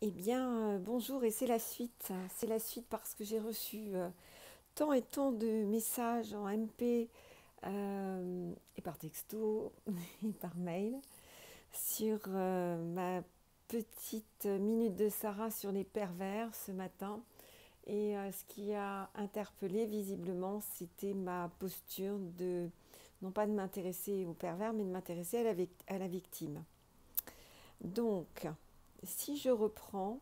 Eh bien, bonjour et c'est la suite. C'est la suite parce que j'ai reçu tant et tant de messages en MP et par texto et par mail sur ma petite minute de Sarah sur les pervers ce matin. Et ce qui a interpellé visiblement, c'était ma posture de, non pas de m'intéresser aux pervers, mais de m'intéresser à la victime. Donc, si je reprends,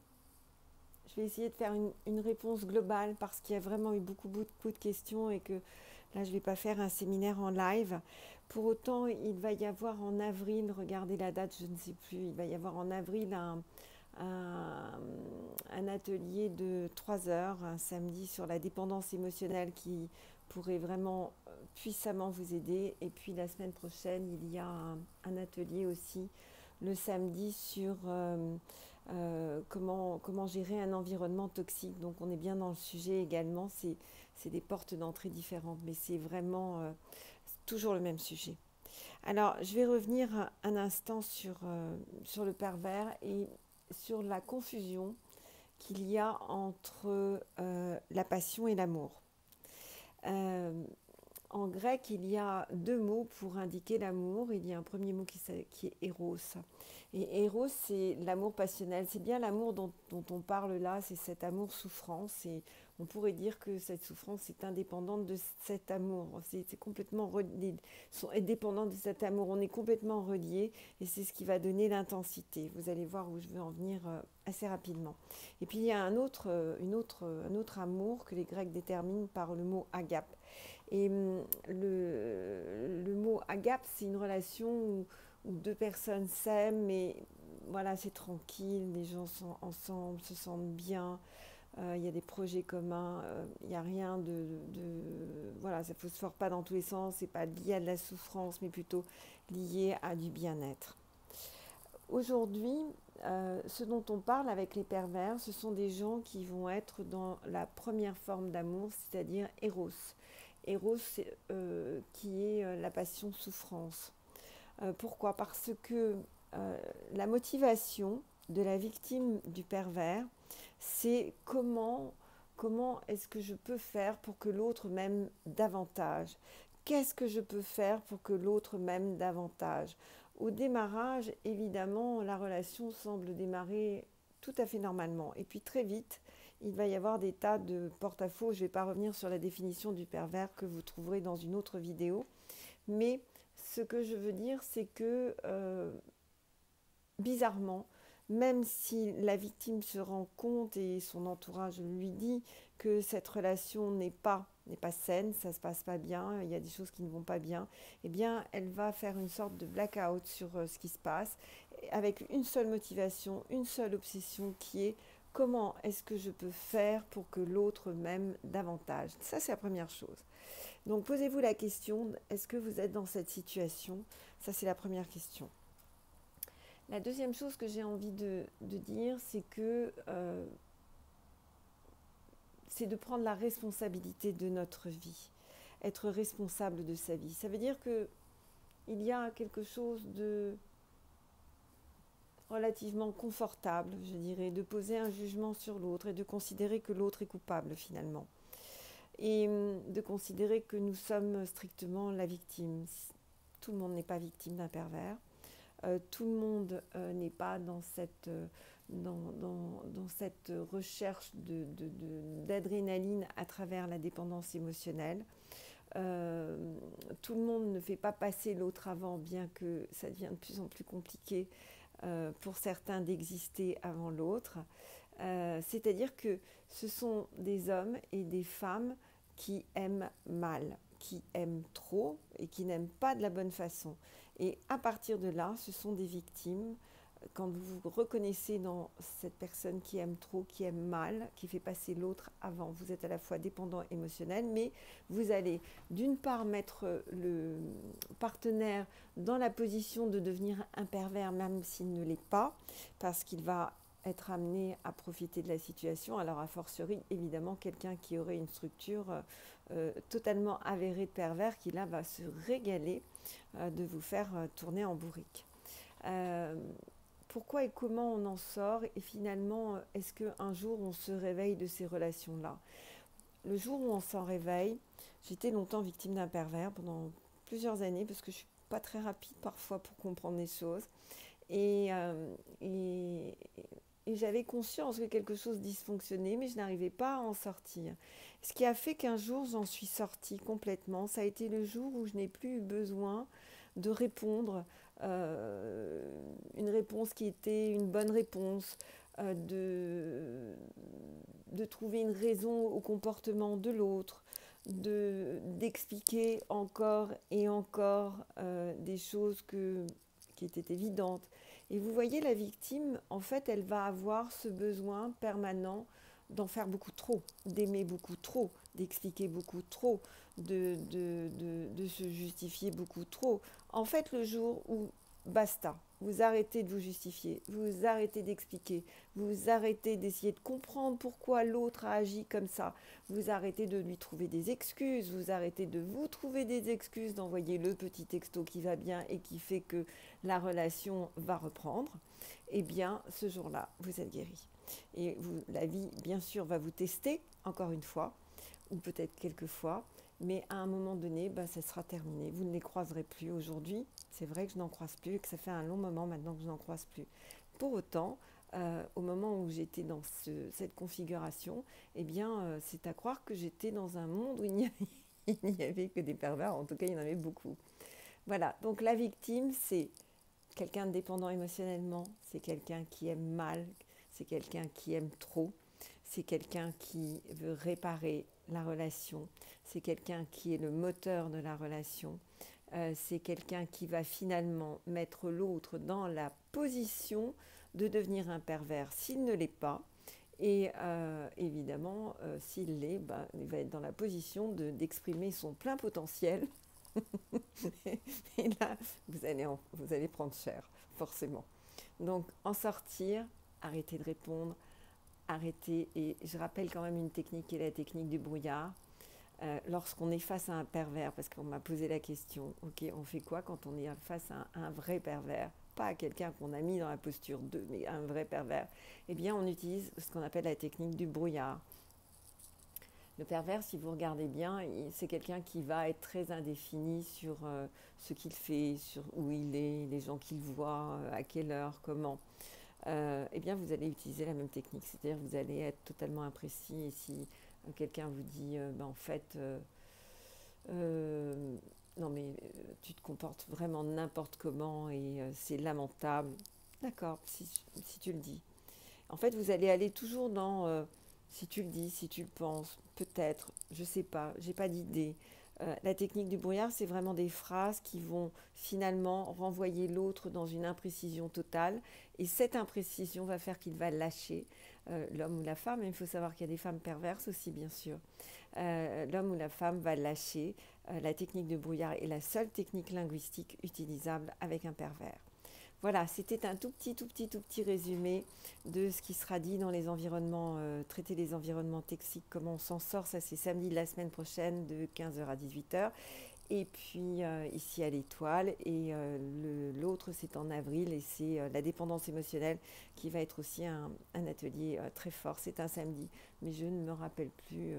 je vais essayer de faire une réponse globale parce qu'il y a vraiment eu beaucoup de questions et que là, je ne vais pas faire un séminaire en live. Pour autant, il va y avoir en avril, regardez la date, je ne sais plus, il va y avoir en avril un, un atelier de 3 heures, un samedi, sur la dépendance émotionnelle qui pourrait vraiment puissamment vous aider. Et puis la semaine prochaine, il y a un atelier aussi le samedi sur comment gérer un environnement toxique. Donc on est bien dans le sujet également, c'est des portes d'entrée différentes, mais c'est vraiment toujours le même sujet. Alors je vais revenir un instant sur le pervers et sur la confusion qu'il y a entre la passion et l'amour. Euh, En grec, il y a deux mots pour indiquer l'amour. Il y a un premier mot qui est éros. Et éros, c'est l'amour passionnel. C'est bien l'amour dont on parle là, c'est cet amour souffrance. Et on pourrait dire que cette souffrance est indépendante de cet amour. C'est complètement relié, est dépendante de cet amour. On est complètement reliés et c'est ce qui va donner l'intensité. Vous allez voir où je veux en venir assez rapidement. Et puis il y a un autre amour que les Grecs déterminent par le mot agape. Et le mot agape, c'est une relation où deux personnes s'aiment, mais voilà, c'est tranquille, les gens sont ensemble, se sentent bien, il y a des projets communs, il n'y a rien voilà, ça ne phosphore pas dans tous les sens, c'est pas lié à de la souffrance, mais plutôt lié à du bien-être. Aujourd'hui, ce dont on parle avec les pervers, ce sont des gens qui vont être dans la première forme d'amour, c'est-à-dire Eros. Eros, qui est la passion souffrance. Pourquoi? Parce que la motivation de la victime du pervers, c'est comment est-ce que je peux faire pour que l'autre m'aime davantage? Qu'est-ce que je peux faire pour que l'autre m'aime davantage? Au démarrage, évidemment, la relation semble démarrer tout à fait normalement. Et puis très vite, il va y avoir des tas de porte-à-faux. Je ne vais pas revenir sur la définition du pervers que vous trouverez dans une autre vidéo. Mais ce que je veux dire, c'est que bizarrement, même si la victime se rend compte et son entourage lui dit que cette relation n'est pas saine, ça se passe pas bien, il y a des choses qui ne vont pas bien, eh bien, elle va faire une sorte de blackout sur ce qui se passe, avec une seule motivation, une seule obsession qui est comment est-ce que je peux faire pour que l'autre m'aime davantage. Ça, c'est la première chose. Donc, posez-vous la question, est-ce que vous êtes dans cette situation? Ça, c'est la première question. La deuxième chose que j'ai envie de dire, c'est de prendre la responsabilité de notre vie, être responsable de sa vie. Ça veut dire que il y a quelque chose de relativement confortable, je dirais, de poser un jugement sur l'autre et de considérer que l'autre est coupable finalement. Et de considérer que nous sommes strictement la victime. Tout le monde n'est pas victime d'un pervers. Tout le monde n'est pas dans cette recherche d'adrénaline à travers la dépendance émotionnelle. Euh, Tout le monde ne fait pas passer l'autre avant, bien que ça devient de plus en plus compliqué pour certains d'exister avant l'autre. C'est-à-dire que ce sont des hommes et des femmes qui aiment mal, qui aiment trop et qui n'aiment pas de la bonne façon. Et à partir de là, ce sont des victimes. Quand vous vous reconnaissez dans cette personne qui aime trop, qui aime mal, qui fait passer l'autre avant, vous êtes à la fois dépendant émotionnel, mais vous allez d'une part mettre le partenaire dans la position de devenir un pervers, même s'il ne l'est pas, parce qu'il va être amené à profiter de la situation. Alors, a fortiori, évidemment, quelqu'un qui aurait une structure totalement avérée de pervers, qui là va se régaler de vous faire tourner en bourrique. Euh, pourquoi et comment on en sort et finalement, est-ce qu'un jour on se réveille de ces relations-là? Le jour où on s'en réveille, j'étais longtemps victime d'un pervers pendant plusieurs années parce que je suis pas très rapide parfois pour comprendre les choses. Et, euh, et, et j'avais conscience que quelque chose dysfonctionnait, mais je n'arrivais pas à en sortir. Ce qui a fait qu'un jour j'en suis sortie complètement, ça a été le jour où je n'ai plus eu besoin de répondre, euh, une réponse qui était une bonne réponse, de trouver une raison au comportement de l'autre, d'expliquer encore et encore des choses qui étaient évidentes. Et vous voyez, la victime, en fait, elle va avoir ce besoin permanent d'en faire beaucoup trop, d'aimer beaucoup trop, d'expliquer beaucoup trop, de se justifier beaucoup trop. En fait, le jour où basta, vous arrêtez de vous justifier, vous arrêtez d'expliquer, vous arrêtez d'essayer de comprendre pourquoi l'autre a agi comme ça, vous arrêtez de lui trouver des excuses, vous arrêtez de vous trouver des excuses, d'envoyer le petit texto qui va bien et qui fait que la relation va reprendre, eh bien, ce jour-là, vous êtes guéri. Et vous, la vie, bien sûr, va vous tester, encore une fois, ou peut-être quelques fois, mais à un moment donné, bah, ça sera terminé. Vous ne les croiserez plus aujourd'hui. C'est vrai que je n'en croise plus et que ça fait un long moment maintenant que je n'en croise plus. Pour autant, au moment où j'étais dans cette configuration, eh bien, c'est à croire que j'étais dans un monde où il n'y avait que des pervers. En tout cas, il y en avait beaucoup. Voilà, donc la victime, c'est quelqu'un de dépendant émotionnellement, c'est quelqu'un qui aime mal, c'est quelqu'un qui aime trop, c'est quelqu'un qui veut réparer la relation, c'est quelqu'un qui est le moteur de la relation, c'est quelqu'un qui va finalement mettre l'autre dans la position de devenir un pervers s'il ne l'est pas. Et évidemment, s'il l'est, ben, il va être dans la position d'exprimer son plein potentiel. Et là, vous allez prendre cher, forcément. Donc, en sortir, arrêtez de répondre, arrêtez. Et je rappelle quand même une technique qui est la technique du brouillard. Lorsqu'on est face à un pervers, parce qu'on m'a posé la question, ok, on fait quoi quand on est face à un vrai pervers? Pas à quelqu'un qu'on a mis dans la posture 2, mais un vrai pervers. Eh bien, on utilise ce qu'on appelle la technique du brouillard. Le pervers, si vous regardez bien, c'est quelqu'un qui va être très indéfini sur ce qu'il fait, sur où il est, les gens qu'il voit, à quelle heure, comment. Eh bien, vous allez utiliser la même technique, c'est-à-dire que vous allez être totalement imprécis. Et si quelqu'un vous dit, ben, en fait, euh, non mais tu te comportes vraiment n'importe comment et c'est lamentable, d'accord, si tu le dis. En fait, vous allez aller toujours dans si tu le dis, si tu le penses, peut-être, je sais pas, j'ai pas d'idée. La technique du brouillard, c'est vraiment des phrases qui vont finalement renvoyer l'autre dans une imprécision totale. Et cette imprécision va faire qu'il va lâcher l'homme ou la femme. Mais il faut savoir qu'il y a des femmes perverses aussi, bien sûr. L'homme ou la femme va lâcher. La technique de brouillard est la seule technique linguistique utilisable avec un pervers. Voilà, c'était un tout petit résumé de ce qui sera dit dans les environnements, traiter les environnements toxiques, comment on s'en sort. Ça, c'est samedi de la semaine prochaine de 15h à 18h. Et puis ici à l'Étoile. Et l'autre, c'est en avril et c'est la dépendance émotionnelle qui va être aussi un atelier très fort. C'est un samedi, mais je ne me rappelle plus.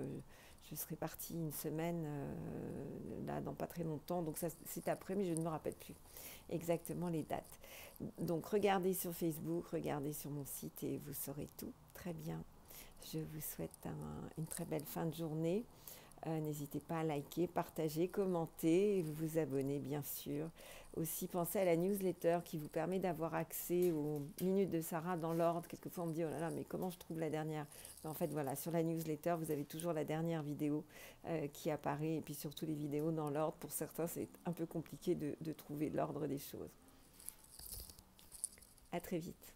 Je serai partie une semaine, là, dans pas très longtemps. Donc ça, c'est après, mais je ne me rappelle plus exactement les dates. Donc regardez sur Facebook, regardez sur mon site et vous saurez tout. Très bien. Je vous souhaite une très belle fin de journée. N'hésitez pas à liker, partager, commenter et vous abonner bien sûr. Aussi pensez à la newsletter qui vous permet d'avoir accès aux minutes de Sarah dans l'ordre. Quelquefois on me dit oh là là mais comment je trouve la dernière? Mais en fait voilà, sur la newsletter vous avez toujours la dernière vidéo qui apparaît et puis surtout les vidéos dans l'ordre. Pour certains c'est un peu compliqué de trouver l'ordre des choses. À très vite.